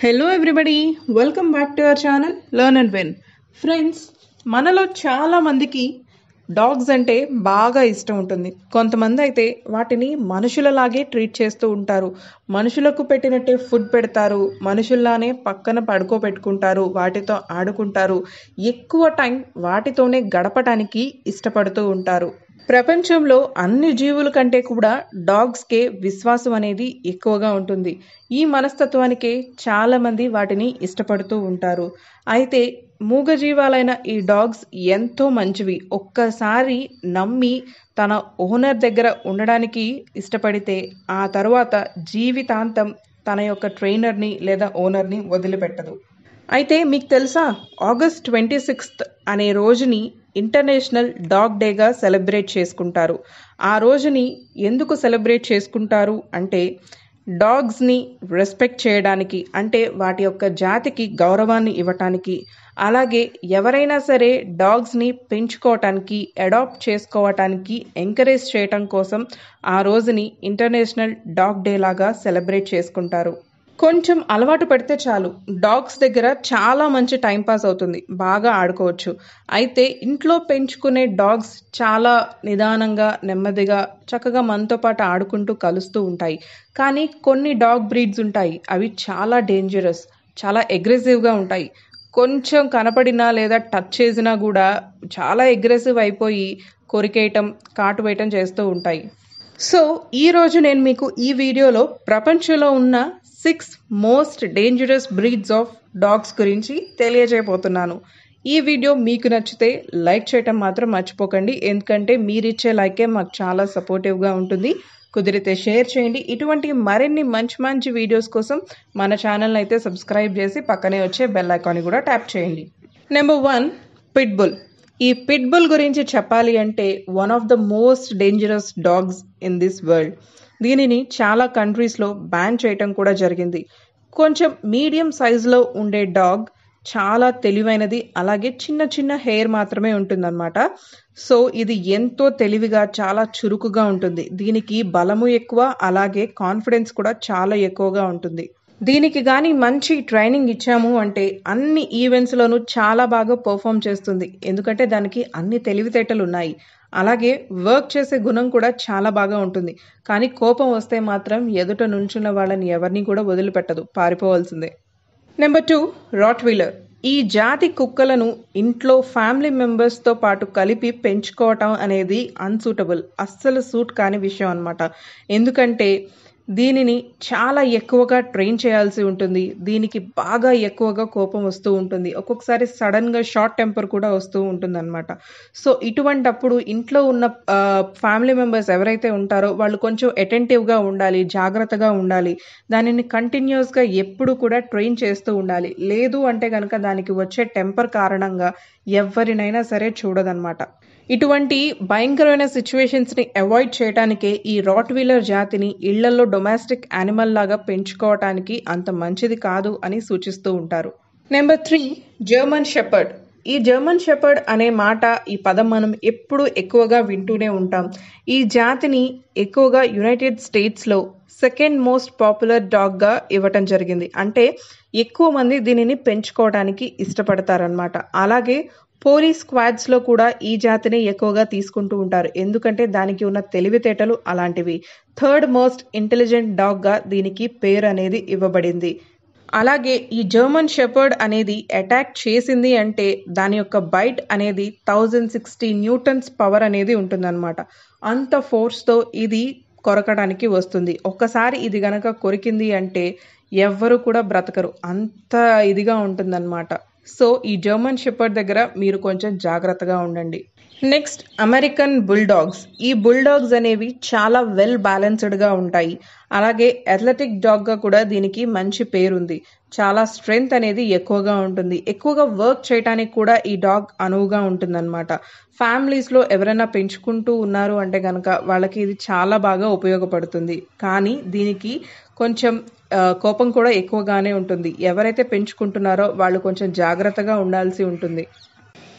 Hello everybody, welcome back to our channel learn and win. Friends, మనలో చాలా మందికి dogs అంటే బాగా ఇష్టం ఉంటుంది. కొంతమంది అయితే వాటిని మనుషులలాగే ట్రీట్ చేస్తూ ఉంటారు. మనుషులకు పెట్టినట్టే ఫుడ్ పెడతారు, మనుషుల్లానే పక్కన పడుకోబెట్టుకుంటారు, వాటితో ఆడుకుంటారు, ఎక్కువ టైం వాటితోనే గడపటానికి ఇష్టపడుతూ ఉంటారు. ప్రపంచంలో అన్ని జీవుల కంటే కూడా డాగ్స్కే విశ్వాసం అనేది ఎక్కువగా ఉంటుంది. ఈ మనస్తత్వానికే చాలా మంది వాటిని ఇష్టపడుతూ ఉంటారు. అయితే మూగజీవాలైన ఈ డాగ్స్ ఎంతో మంచివి. ఒక్కసారి నమ్మి తన ఓనర్ దగ్గర ఉండడానికి ఇష్టపడితే ఆ తర్వాత జీవితాంతం తన యొక్క ట్రైనర్ని లేదా ఓనర్ని వదిలిపెట్టదు. అయితే మీకు తెలుసా, ఆగస్ట్ 26 అనే రోజుని ఇంటర్నేషనల్ డాగ్ డేగా సెలబ్రేట్ చేసుకుంటారు. ఆ రోజుని ఎందుకు సెలబ్రేట్ చేసుకుంటారు అంటే, డాగ్స్ని రెస్పెక్ట్ చేయడానికి, అంటే వాటి యొక్క జాతికి గౌరవాన్ని ఇవ్వటానికి, అలాగే ఎవరైనా సరే డాగ్స్ని పెంచుకోవటానికి, అడాప్ట్ చేసుకోవటానికి ఎంకరేజ్ చేయటం కోసం ఆ రోజుని ఇంటర్నేషనల్ డాగ్ డే లాగా సెలబ్రేట్ చేసుకుంటారు. కొంచెం అలవాటు పడితే చాలు, డాగ్స్ దగ్గర చాలా మంచి టైం పాస్ అవుతుంది, బాగా ఆడుకోవచ్చు. అయితే ఇంట్లో పెంచుకునే డాగ్స్ చాలా నిదానంగా, నెమ్మదిగా, చక్కగా మనతో పాటు ఆడుకుంటూ కలుస్తూ ఉంటాయి. కానీ కొన్ని డాగ్ బ్రీడ్స్ ఉంటాయి, అవి చాలా డేంజరస్, చాలా అగ్రెసివ్గా ఉంటాయి. కొంచెం కనపడినా లేదా టచ్ చేసినా కూడా చాలా అగ్రెసివ్ అయిపోయి కొరికేయటం, కాటు వేయటం చేస్తూ ఉంటాయి. సో ఈరోజు నేను మీకు ఈ వీడియోలో ప్రపంచంలో ఉన్న 6 most dangerous breeds of dogs గురించి తెలియజేయబోతున్నాను. ఈ వీడియో మీకు నచ్చితే లైక్ చేయటం మాత్రం మర్చిపోకండి, ఎందుకంటే మీరిచ్చే లైకే మాకు చాలా సపోర్టివ్గా ఉంటుంది. కుదిరితే షేర్ చేయండి. ఇటువంటి మరిన్ని మంచి మంచి వీడియోస్ కోసం మన ఛానల్ని అయితే సబ్స్క్రైబ్ చేసి పక్కనే వచ్చే బెల్ ఐకాన్ కూడా ట్యాప్ చేయండి. Number 1, pitbull. ఈ పిట్బుల్ గురించి చెప్పాలి అంటే one of the most dangerous dogs in this world. దీనిని చాలా కంట్రీస్లో బ్యాన్ చేయటం కూడా జరిగింది. కొంచెం మీడియం సైజులో ఉండే డాగ్, చాలా తెలివైనది, అలాగే చిన్న చిన్న హెయిర్ మాత్రమే ఉంటుందన్నమాట. సో ఇది ఎంతో తెలివిగా, చాలా చురుకుగా ఉంటుంది. దీనికి బలము ఎక్కువ, అలాగే కాన్ఫిడెన్స్ కూడా చాలా ఎక్కువగా ఉంటుంది. దీనికి కానీ మంచి ట్రైనింగ్ ఇచ్చాము అంటే అన్ని ఈవెంట్స్లోనూ చాలా బాగా పర్ఫామ్ చేస్తుంది, ఎందుకంటే దానికి అన్ని తెలివితేటలు ఉన్నాయి. అలాగే వర్క్ చేసే గుణం కూడా చాలా బాగా ఉంటుంది. కానీ కోపం వస్తే మాత్రం ఎదుట నుంచున్న వాళ్ళని ఎవరిని కూడా వదిలిపెట్టదు, పారిపోవాల్సిందే. Number 2, Rottweiler. ఈ జాతి కుక్కలను ఇంట్లో ఫ్యామిలీ మెంబర్స్తో పాటు కలిపి పెంచుకోవటం అనేది అన్సూటబుల్, అస్సలు సూట్ కాని విషయం అన్నమాట. ఎందుకంటే దీనిని చాలా ఎక్కువగా ట్రైన్ చేయాల్సి ఉంటుంది. దీనికి బాగా ఎక్కువగా కోపం వస్తూ ఉంటుంది, ఒక్కొక్కసారి సడన్గా షార్ట్ టెంపర్ కూడా వస్తూ ఉంటుంది అనమాట. సో ఇటువంటప్పుడు ఇంట్లో ఉన్న ఫ్యామిలీ మెంబర్స్ ఎవరైతే ఉంటారో వాళ్ళు కొంచెం అటెంటివ్గా ఉండాలి, జాగ్రత్తగా ఉండాలి. దానిని కంటిన్యూస్గా ఎప్పుడు కూడా ట్రైన్ చేస్తూ ఉండాలి. లేదు అంటే కనుక దానికి వచ్చే టెంపర్ కారణంగా ఎవరినైనా సరే చూడదన్నమాట. ఇటువంటి భయంకరమైన సిచ్యువేషన్స్ని అవాయిడ్ చేయడానికే ఈ రాట్వీలర్ జాతిని ఇళ్లలో డొమెస్టిక్ యానిమల్ లాగా పెంచుకోవటానికి అంత మంచిది కాదు అని సూచిస్తూ ఉంటారు. Number 3, German shepherd. ఈ జర్మన్ షెపర్డ్ అనే మాట, ఈ పదం మనం ఎప్పుడు ఎక్కువగా వింటూనే ఉంటాం. ఈ జాతిని ఎక్కువగా యునైటెడ్ స్టేట్స్లో సెకండ్ మోస్ట్ పాపులర్ డాగ్గా ఇవ్వటం జరిగింది. అంటే ఎక్కువ మంది దీనిని పెంచుకోవడానికి ఇష్టపడతారనమాట. అలాగే పోలీస్ స్క్వాడ్స్లో కూడా ఈ జాతిని ఎక్కువగా తీసుకుంటూ ఉంటారు, ఎందుకంటే దానికి ఉన్న తెలివితేటలు అలాంటివి. థర్డ్ మోస్ట్ ఇంటెలిజెంట్ డాగ్గా దీనికి పేరు అనేది ఇవ్వబడింది. అలాగే ఈ జర్మన్ షెపర్డ్ అనేది అటాక్ చేసింది అంటే దాని యొక్క బైట్ అనేది 1060 న్యూటన్స్ పవర్ అనేది ఉంటుందన్నమాట. అంత ఫోర్స్తో ఇది కొరకడానికి వస్తుంది. ఒక్కసారి ఇది గనక కొరికింది అంటే ఎవ్వరు కూడా బ్రతకరు, అంత ఇదిగా ఉంటుందన్నమాట. సో ఈ జర్మన్ షెపర్డ్ దగ్గర మీరు కొంచెం జాగ్రత్తగా ఉండండి. Next, American bulldogs. ఈ బుల్డాగ్స్ అనేవి చాలా వెల్ బ్యాలెన్స్డ్గా ఉంటాయి. అలాగే అథ్లెటిక్ డాగ్గా కూడా దీనికి మంచి పేరుంది. చాలా స్ట్రెంగ్త్ అనేది ఎక్కువగా ఉంటుంది. ఎక్కువగా వర్క్ చేయడానికి కూడా ఈ డాగ్ అనువుగా ఉంటుందన్నమాట. ఫ్యామిలీస్లో ఎవరైనా పెంచుకుంటూ ఉన్నారు అంటే కనుక వాళ్ళకి ఇది చాలా బాగా ఉపయోగపడుతుంది. కానీ దీనికి కొంచెం కోపం కూడా ఎక్కువగానే ఉంటుంది. ఎవరైతే పెంచుకుంటున్నారో వాళ్ళు కొంచెం జాగ్రత్తగా ఉండాల్సి ఉంటుంది.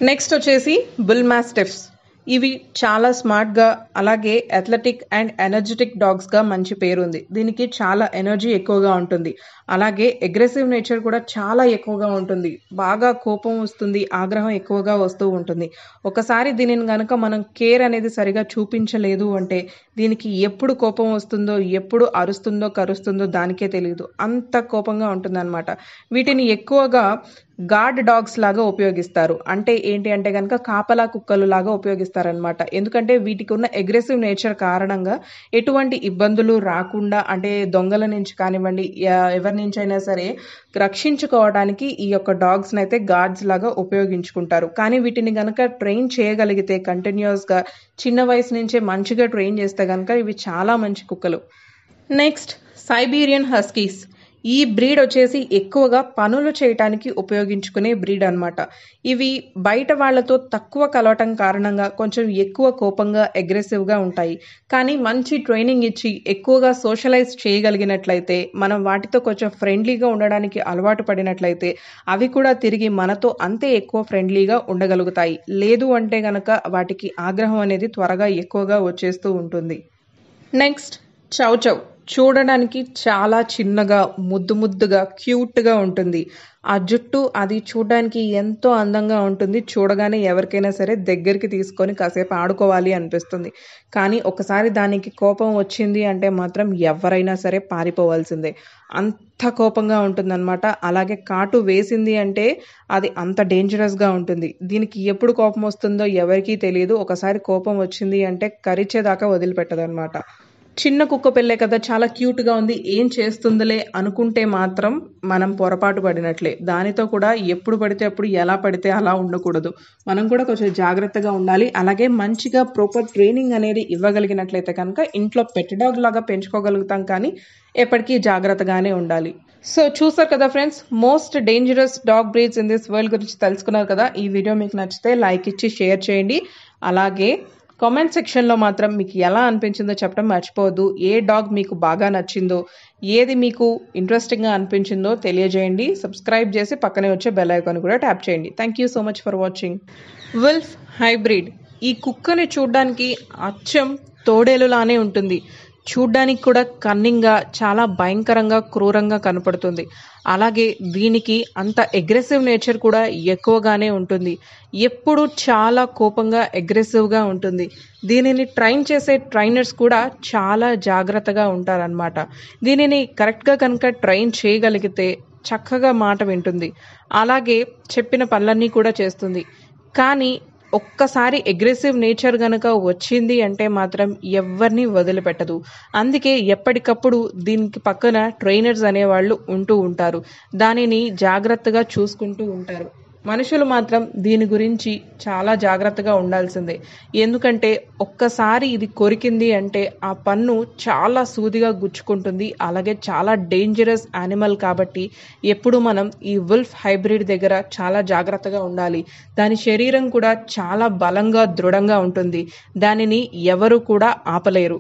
నెక్స్ట్ వచ్చేసి బుల్ మాస్టిఫ్స్. ఇవి చాలా స్మార్ట్‌గా, అలాగే అథ్లెటిక్ అండ్ ఎనర్జిటిక్ డాగ్స్‌గా మంచి పేరుంది. దీనికి చాలా ఎనర్జీ ఎక్కువగా ఉంటుంది. అలాగే అగ్రెసివ్ నేచర్ కూడా చాలా ఎక్కువగా ఉంటుంది. బాగా కోపం వస్తుంది, ఆగ్రహం ఎక్కువగా వస్తూ ఉంటుంది. ఒకసారి దీనిని గనక మనం కేర్ అనేది సరిగా చూపించలేదు అంటే, దీనికి ఎప్పుడు కోపం వస్తుందో, ఎప్పుడు అరుస్తుందో, కరుస్తుందో దానికే తెలీదు. అంత కోపంగా ఉంటుందన్నమాట. వీటిని ఎక్కువగా గార్డ్ డాగ్స్ లాగా ఉపయోగిస్తారు. అంటే ఏంటి అంటే గనక కాపలా కుక్కలు లాగా ఉపయోగిస్తారనమాట. ఎందుకంటే వీటికి ఉన్న అగ్రెసివ్ నేచర్ కారణంగా ఎటువంటి ఇబ్బందులు రాకుండా, అంటే దొంగల నుంచి కానివ్వండి, ఎవరి నుంచైనా సరే రక్షించుకోవడానికి ఈ యొక్క డాగ్స్‌నైతే గార్డ్స్ లాగా ఉపయోగించుకుంటారు. కానీ వీటిని గనక ట్రైన్ చేయగలిగితే కంటిన్యూయస్‌గా చిన్న వయసు నుంచే మంచిగా ట్రైన్ చేస్తే గనక ఇవి చాలా మంచి కుక్కలు. Next Siberian Huskies. ఈ బ్రీడ్ వచ్చేసి ఎక్కువగా పనులు చేయటానికి ఉపయోగించుకునే బ్రీడ్ అన్నమాట. ఇవి బయట వాళ్ళతో తక్కువ కలవటం కారణంగా కొంచెం ఎక్కువ కోపంగా, అగ్రెసివ్‌గా ఉంటాయి. కానీ మంచి ట్రైనింగ్ ఇచ్చి ఎక్కువగా సోషలైజ్ చేయగలిగినట్లయితే, మనం వాటితో కొంచెం ఫ్రెండ్లీగా ఉండడానికి అలవాటు పడినట్లయితే, అవి కూడా తిరిగి మనతో అంతే ఎక్కువ ఫ్రెండ్లీగా ఉండగలుగుతాయి. లేదు అంటే గనక వాటికి ఆగ్రహం అనేది త్వరగా ఎక్కువగా వచ్చేస్తూ ఉంటుంది. నెక్స్ట్ చౌ చౌ. చూడడానికి చాలా చిన్నగా, ముద్దుగా, క్యూట్‌గా ఉంటుంది. ఆ జుట్టు అది చూడడానికి ఎంతో అందంగా ఉంటుంది. చూడగానే ఎవరికైనా సరే దగ్గరికి తీసుకొని కాసేపు ఆడుకోవాలి అనిపిస్తుంది. కానీ ఒకసారి దానికి కోపం వచ్చింది అంటే మాత్రం ఎవరైనా సరే పారిపోవాల్సిందే. అంత కోపంగా ఉంటుందన్నమాట. అలాగే కాటు వేసింది అంటే అది అంత డేంజరస్‌గా ఉంటుంది. దీనికి ఎప్పుడు కోపం వస్తుందో ఎవరికీ తెలీదు. ఒకసారి కోపం వచ్చింది అంటే కరిచేదాకా వదిలిపెట్టదన్నమాట. చిన్న కుక్క పిల్లే కదా, చాలా క్యూట్‌గా ఉంది, ఏం చేస్తుందిలే అనుకుంటే మాత్రం మనం పొరపాటు పడినట్లే. దానితో కూడా ఎప్పుడు పడితే అప్పుడు, ఎలా పడితే అలా ఉండకూడదు. మనం కూడా కొంచెం జాగ్రత్తగా ఉండాలి. అలాగే మంచిగా ప్రాపర్ ట్రైనింగ్ అనేది ఇవ్వగలిగినట్లయితే కనుక ఇంట్లో పెట్ డాగ్ లాగా పెంచుకోగలుగుతాం, కానీ ఎప్పటికీ జాగ్రత్తగానే ఉండాలి. సో చూసారు కదా friends, most dangerous dog breeds in this world గురించి తెలుసుకున్నారు కదా. ఈ వీడియో మీకు నచ్చితే లైక్ ఇచ్చి షేర్ చేయండి. అలాగే కామెంట్ సెక్షన్లో మాత్రం మీకు ఎలా అనిపించిందో చెప్పడం మర్చిపోవద్దు. ఏ డాగ్ మీకు బాగా నచ్చిందో, ఏది మీకు ఇంట్రెస్టింగ్గా అనిపించిందో తెలియజేయండి. సబ్స్క్రైబ్ చేసి పక్కనే వచ్చే బెల్ ఐకాన్ కూడా ట్యాప్ చేయండి. Thank you so much for watching. Wolf hybrid. ఈ కుక్కని చూడ్డానికి అచ్చం తోడేలులానే ఉంటుంది. చూడ్డానికి కూడా కన్నింగ్గా, చాలా భయంకరంగా, క్రూరంగా కనపడుతుంది. అలాగే దీనికి అంత అగ్రెసివ్ నేచర్ కూడా ఎక్కువగానే ఉంటుంది. ఎప్పుడు చాలా కోపంగా, అగ్రెసివ్గా ఉంటుంది. దీనిని ట్రైన్ చేసే ట్రైనర్స్ కూడా చాలా జాగ్రత్తగా ఉంటారనమాట. దీనిని కరెక్ట్గా కనుక ట్రైన్ చేయగలిగితే చక్కగా మాట వింటుంది. అలాగే చెప్పిన పనులన్నీ కూడా చేస్తుంది. కానీ ఒక్కసారి అగ్రెసివ్ నేచర్ గనక వచ్చింది అంటే మాత్రం ఎవరిని వదిలిపెట్టదు. అందుకే ఎప్పటికప్పుడు దీనికి పక్కన ట్రైనర్స్ అనేవాళ్ళు ఉంటూ ఉంటారు. దానిని జాగ్రత్తగా చూసుకుంటూ ఉంటారు. మనుషులు మాత్రం దీని గురించి చాలా జాగ్రత్తగా ఉండాల్సిందే. ఎందుకంటే ఒక్కసారి ఇది కొరికింది అంటే ఆ పన్ను చాలా సూదిగా గుచ్చుకుంటుంది. అలాగే చాలా డేంజరస్ యానిమల్ కాబట్టి ఎప్పుడు మనం ఈ వుల్ఫ్ హైబ్రిడ్ దగ్గర చాలా జాగ్రత్తగా ఉండాలి. దాని శరీరం కూడా చాలా బలంగా, దృఢంగా ఉంటుంది. దానిని ఎవరు కూడా ఆపలేరు.